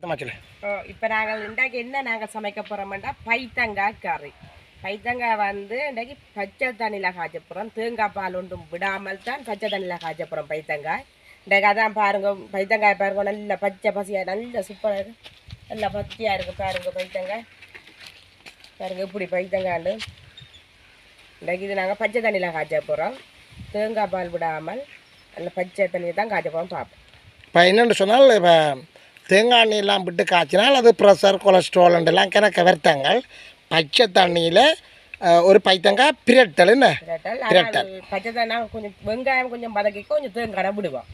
இப்போ நாங்கள் இன்றைக்கு என்ன நாங்கள் சமைக்க போகிறோம்னா பைத்தங்காய் கறி. பைத்தங்காய் வந்து இன்றைக்கு பச்சை தண்ணியில் காய்ச்ச போகிறோம். தேங்காய் பால் ஒன்றும் விடாமல் தான் பச்சை தண்ணியில் காய்ச்ச போகிறோம் பைத்தங்காய். இன்றைக்கு அதான் பாருங்க, பைத்தங்காய் பாருங்க, நல்ல பச்சை பசியாக நல்ல சூப்பராக இருக்குது, நல்லா பச்சையாக இருக்குது பாருங்க பைத்தங்காய். பாருங்க இப்படி பைத்தங்காய்ண்டு இன்றைக்கு இது நாங்கள் பச்சை தண்ணியில் காய்ச்ச போகிறோம். தேங்காய் பால் விடாமல் நல்ல பச்சை தண்ணியை தான் காய்ச்ச போகிறோம் பார்ப்போம். இப்போ என்னென்னு சொன்னால், இப்போ தேங்காய் எண்ணெயெல்லாம் விட்டு காய்ச்சினால் அது ப்ரெஷர் கொலஸ்ட்ரால் எல்லாம் கிணக்க வருத்தாங்கள். பச்சை தண்ணியில் ஒரு பைத்தங்காய் பிரட்டல் என்ன பிரட்டல் பச்சை தண்ணி கொஞ்சம் வெங்காயம் கொஞ்சம் பதக்கிக்க கொஞ்சம் தேங்காய் விடுவோம்.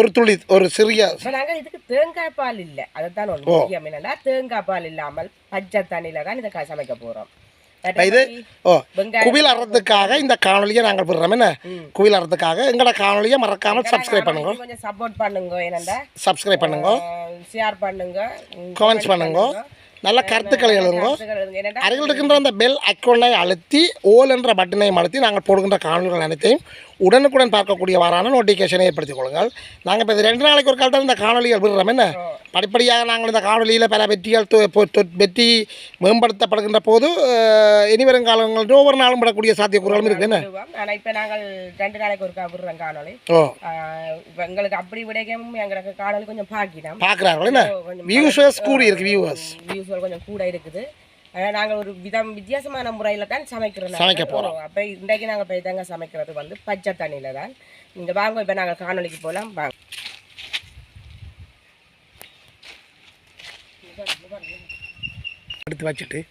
ஒரு துளி ஒரு சிறிய. நாங்கள் இதுக்கு தேங்காய் பால் இல்லை, அதைத்தான் ஒன்று முக்கியம் என்னன்னா, தேங்காய் பால் இல்லாமல் பச்சை தண்ணியில் தான் இதை சமைக்க போகிறோம். இது குவில் அறத்துக்காக இந்த காணொலியை நாங்கள் விடுறோம். என்ன குவில் அறத்துக்காக எங்களோட காணொலியை மறக்காமல் சப்ஸ்கிரைப் பண்ணுங்க, கொஞ்சம் சப்போர்ட் பண்ணுங்க, என்னண்டா சப்ஸ்கிரைப் பண்ணுங்க, ஷேர் பண்ணுங்க, கமெண்ட்ஸ் பண்ணுங்க, நல்ல கருத்துக்களை எழுதுங்க. அருகில் இருக்கின்ற அந்த பெல் ஐக்கானை அழுத்தி ஓல் என்ற பட்டனையும் அழுத்தி நாங்கள் போடுகின்ற காணொலிகள் அனைத்தையும் உடனுக்குடன் பார்க்கக்கூடியவாறான நோட்டிஃபிகேஷனை ஏற்படுத்திக் கொள்ளுங்கள். நாங்கள் இப்போ 2 நாளைக்கு ஒரு காலத்தில் இந்த காணொலிகள் விடுறோம். என்ன படிப்படியாக நாங்கள் இந்த காணொலியில் பல வெற்றிகள் வெற்றி மேம்படுத்தப்படுகின்ற போது இனிவரும் காலங்கள் ஒவ்வொரு நாளும் விடக்கூடிய சாத்தியக்கூறுகளும் இருக்குது. என்ன ஆனால் இப்போ நாங்கள் 2 நாளைக்கு ஒரு விடுறோம் காணொலி. இப்போ எங்களுக்கு அப்படி விடையும் எங்களுக்கு காணொலி கொஞ்சம் பார்க்குறாங்க. என்ன வியூவர்ஸ் கூடி இருக்குது, வியூஸ் கொஞ்சம் கூட இருக்குது. நாங்கள் ஒரு வித்தியாசமான முறையில் தான் சமைக்க போகிறோம். அப்போ இன்றைக்கு நாங்கள் பைத்தங்க சமைக்கிறது வந்து பச்சை தண்ணியில் தான். இங்கே வாங்க, இப்போ நாங்கள் காணொலிக்கு போகலாம் வாங்க. எடுத்து வச்சுட்டு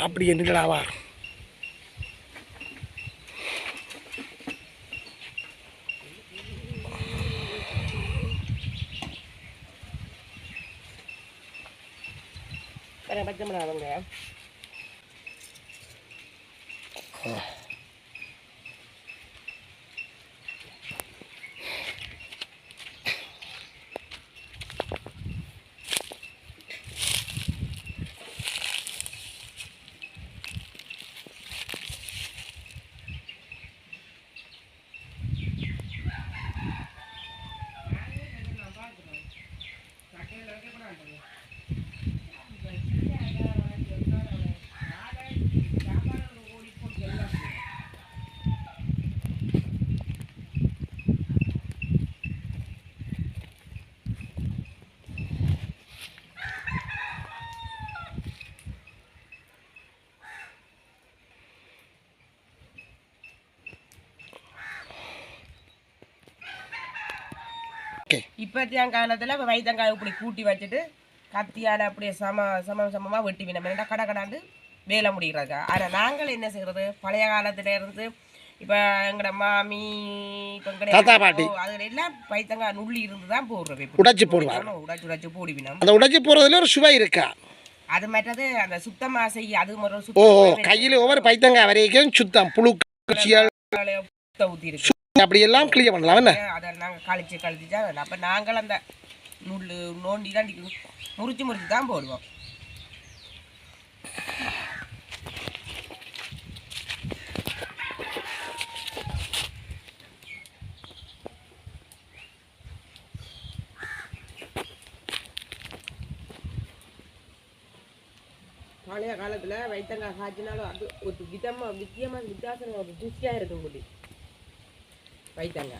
அப்படி என்னடாவா பச்சை மிளகாங்க இப்பத்தியான் காலத்தில் இப்போ வைத்தங்காய் இப்படி கூட்டி வச்சுட்டு கத்தியால் அப்படியே சமமாக வெட்டி வினோம். என்னடா கடை கடாண்டு வேலை முடிகிறதுக்கா. ஆனால் நாங்கள் என்ன செய்கிறது, பழைய காலத்துல இருந்து இப்போ எங்களோட மாமி இப்போ பாட்டி அதில் எல்லாம் வைத்தங்காய் நுள்ளி இருந்து தான் போடுறது. உடைச்சி போடுவாங்க, உடைச்சி போடுவினோம். அந்த உடைச்சி போடுறதுல ஒரு சுவை இருக்கா. அது மற்றது அந்த சுத்தமாக செய்ய அது ஒரு கையில் ஒவ்வொரு பைத்தங்காய் வரைக்கும் சுத்தம் புழு ஊற்றி இருக்கு. அப்படியெல்லாம் கிளியர் பண்ணலாம். என்ன அதை நாங்கள் கழிச்சா அப்போ நாங்கள் அந்த நோண்டி தான் முறிச்சு தான் போடுவோம். பழைய காலத்தில் வைத்தங்காய் காய்ச்சினாலும் அது ஒரு வித்தியாசம் ஒரு ருசியாக இருக்கும் கூடி வைத்தங்க.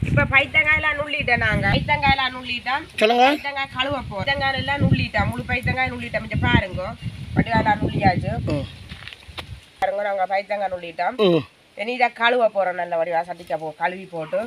இப்போ பைத்தங்காயெல்லாம் நுள்ளிட்டேன். நாங்கள் பைத்தங்காயெல்லாம் நுள்ளிட்டோம். பைத்தங்காய் கழுவ போகிறோம். பைத்தங்காய் எல்லாம் நுள்ளிட்டோம், முழு பைத்தங்காய் நுள்ளிட்டோம். கொஞ்சம் பாருங்க, பட்டுக்காயெல்லாம் நுள்ளியாச்சு பாருங்க. நாங்கள் பைத்தங்காய் நுள்ளிட்டோம். இனி இதை கழுவ போகிறோம். நல்ல வடிவா சட்டிக்க கழுவி போட்டு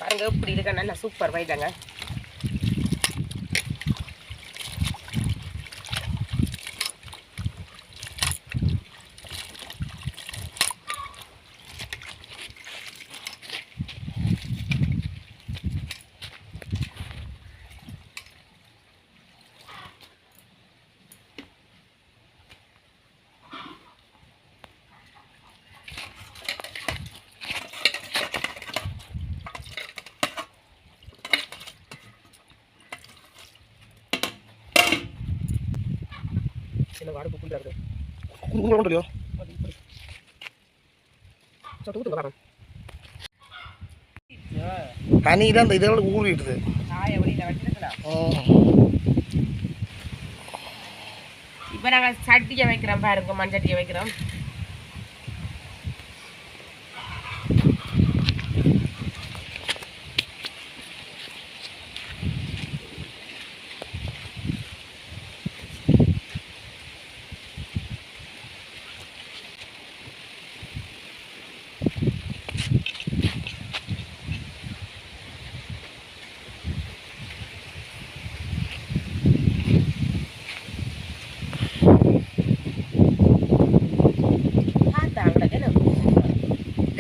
பாருங்க இப்படி இருக்க நல்லா சூப்பர் வைத்தாங்க. அடுப்புக்குள்ள இருக்கு உங்களை கொண்டுலையோ தனி தான் இந்த இதோட ஊறிடுது. இப்போ நாங்கள் சட்டியை வைக்கிறோம் பாருங்க, மண்சட்டியை வைக்கிறோம்.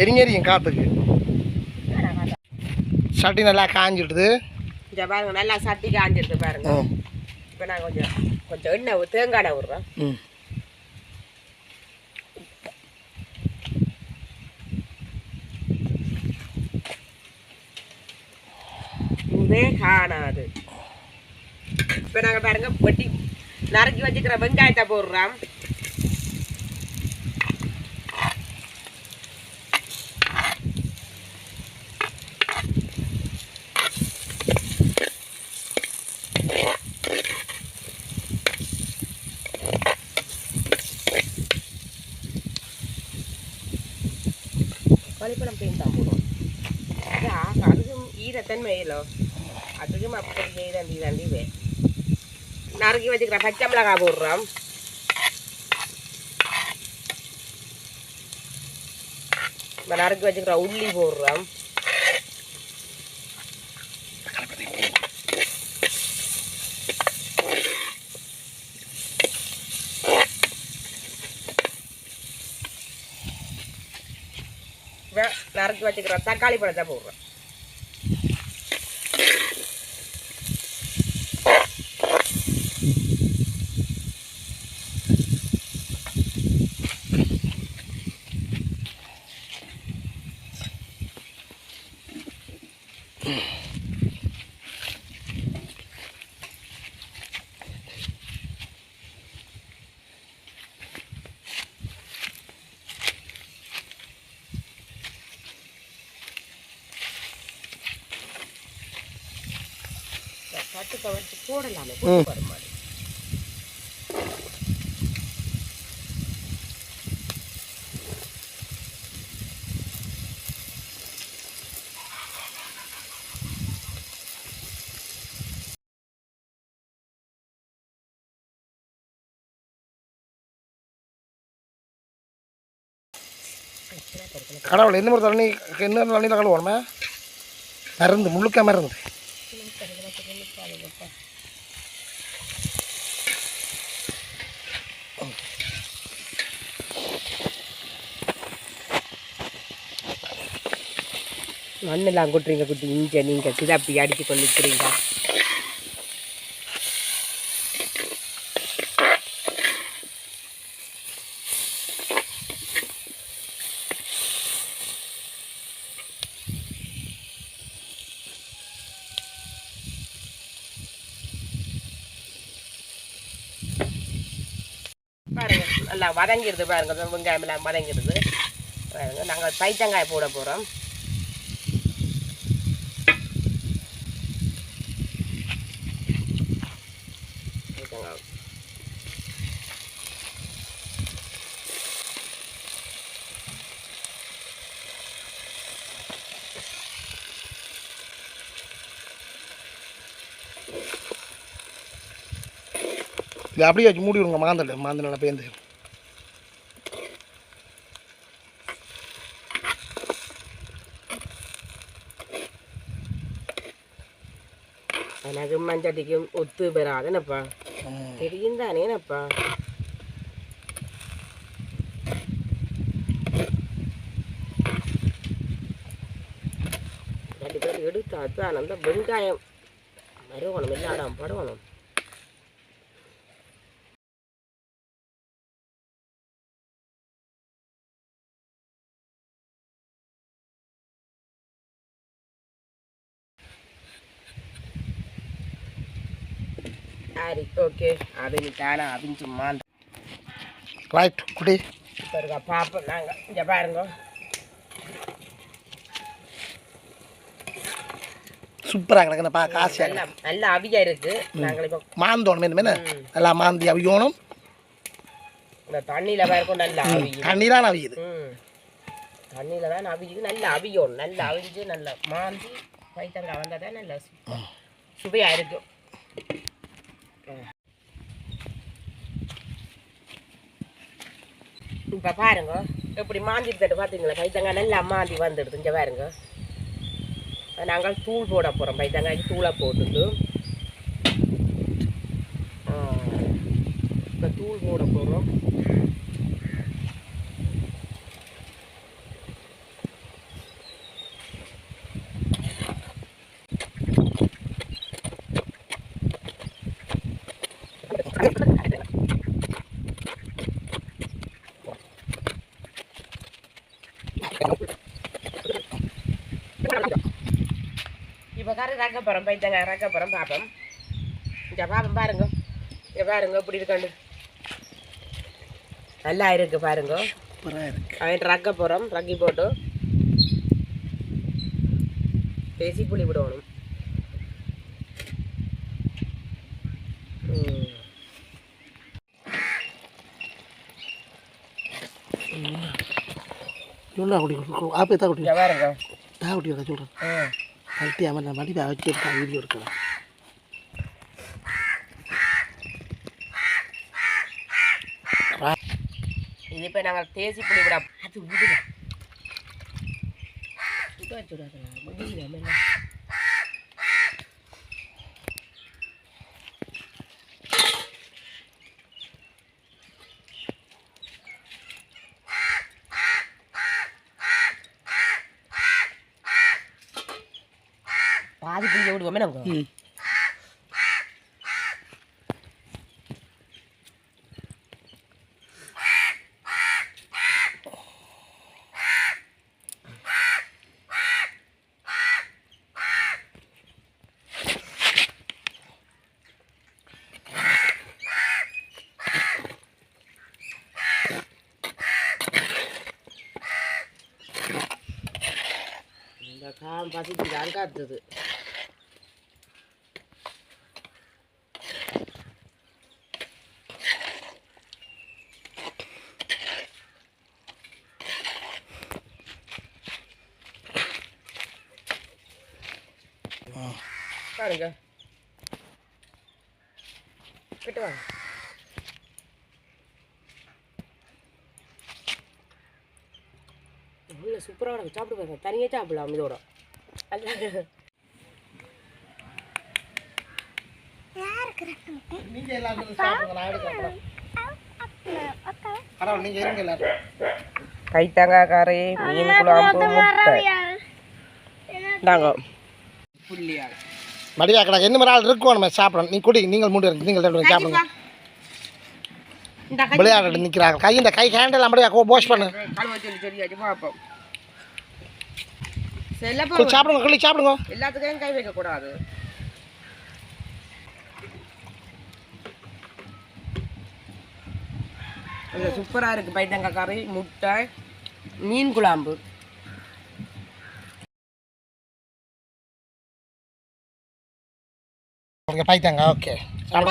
எரிங்கரியும் காற்றுக்கு சட்டி நல்லா காஞ்சிடுது. இங்கே பாருங்க, நல்லா சட்டி காஞ்சிடுது பாருங்க. இப்போ நான் கொஞ்சம் கொஞ்சம் எண்ணெய் தேங்காய் எண்ணெய் விட்றோம். இதே காணாது. இப்போ நாங்கள் பாருங்க வெட்டி நறுக்கி வச்சுக்கிற வெங்காயத்தை போடுறோம். பழிப்பழம் பெயின் தான் போடுவோம். அதுக்கும் ஈரத்தன்மையிலோ அதுக்கும் அப்படி தாண்டி நறுக்கி வச்சுக்கிற பச்சை மிளகாய் போடுறோம். நறுக்கி வச்சுக்கிற உள்ளி போடுறோம். நறுக்கி வச்சுக்கிற தக்காளி பழத்தை போடுறோம். கட்டுக்க வச்சு போடலாமே வருமாறு. கடவுள் என்ன ஒரு தண்ணி என்ன தண்ணியில் கழுவணுமே மருந்து முழுக்க மருந்து. மண்ணெல்லாம் கொட்டுறீங்க குட்டி, இங்கே நீங்கள் சிதாப்பி அடித்து கொண்டு நிற்கிறீங்க. பாருங்க நல்லா வதங்கிடுது பாருங்க, வெங்காயம் எல்லாம் வதங்கிடுது பாருங்க. நாங்கள் பைத்தங்காய் போட போகிறோம். இது அப்படியே வச்சு மூடி விடுங்க. மாந்தல் நல்லா பேந்து எனக்கு மஞ்சட்டிக்கும் ஒத்து பெறாதுனப்பா, தெரியும் தானேனப்பா. எடுத்தா தான் அந்த வெங்காயம் மறுவணும், இல்லாடம் படுவணும். சரி ஓகே, அது தானே அவிஞ்சு மாந்த ரைட் குடி. இப்போ இருக்கா பார்ப்போம் நாங்கள் இங்கே பாருங்க. சூப்பராக கிடக்குன்னு பார்க்க ஆசையாக நல்லா நல்லா அவியா இருக்கு. நாங்கள் இப்போ மாந்தோணும் என்ன நல்லா மாந்தி அவியோணும். இந்த தண்ணியில் பாருக்கும் நல்லா அவியும். தண்ணி தான் அவியுது. தண்ணியில் தான் அவியுது. நல்லா அவியோணும். நல்லா அவிஞ்சு நல்லா மாந்தி பைத்தங்காய் வந்தால் தான் நல்லா சுவையாக இருக்கும். இப்போ பாருங்க எப்படி மாந்தி தட்டு பார்த்தீங்களா? பைத்தங்காய் நல்லா மாந்தி வந்துடுது. இங்கே பாருங்க நாங்கள் தூள் போட போகிறோம். பைத்தங்காய்க்கு தூளை போட்டுட்டு இப்போ தூள் போட போகிறோம். இப்போ கரை ரக்கப்புறம் பைத்தங்காய் ரக்கப்புறம் பார்ப்போம். இங்கே பார்ப்போம் பாருங்க. இங்கே பாருங்க இப்படி இருக்காண்டு நல்லா இருக்கு பாருங்க. அவன் ரக்கப்புறம் ரக்கி போட்டு பேசி புளி விடணும். இங்கே பாருங்க வீடியோ எடுக்கலாம். இது இப்போ நாங்கள் தேசி புளி விட அது விடுங்க சுடா சுடாதா முடியல. பாதி புளியை விடுவோமே நமக்கு. இந்த காம் பசிக்கு தான் காத்துது. பாருங்க கிட்ட வாங்க. இல்லை சூப்பராக இருக்கும். சாப்பிட்டு பாருங்க. தனியாக சாப்பிடலாம் இதோட. அல்ல கைத்தங்காய் கறி மீன் குழம்பு முட்டை நாங்க புள்ளியாக மடியா கிடக்கு. என்ன மாதிரி ஆள் இருக்கும் நம்ம சாப்பிடணும். நீ குடி. நீங்கள் மூடி நீங்கள் சாப்பிடுங்க. விளையாட்டு நிற்கிறாங்க. கை இந்த கை ஹேண்டில் அப்படியே வாஷ் பண்ணு. சாப்பிடுங்க கிளி சாப்பிடுங்க. எல்லாத்துக்கும் கை வைக்க கூடாது. சூப்பரா இருக்கு. பைத்தங்காய் கறி முட்டை மீன் குழம்பு. பைத்தங்க ஓகே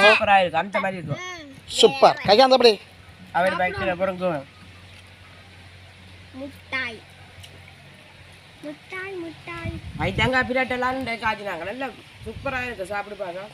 சூப்பரா இருக்கு. அந்த மாதிரி இருக்கும். சூப்பர். கையாந்தபடி அவர் பைக்கிற பிறகு முட்டாய் முட்டாய் முட்டாய் பைத்தங்காய் பிரட்டெல்லாம் காய்ச்சினாங்க. நல்லா சூப்பரா இருக்கு. சாப்பிடு பாருங்க.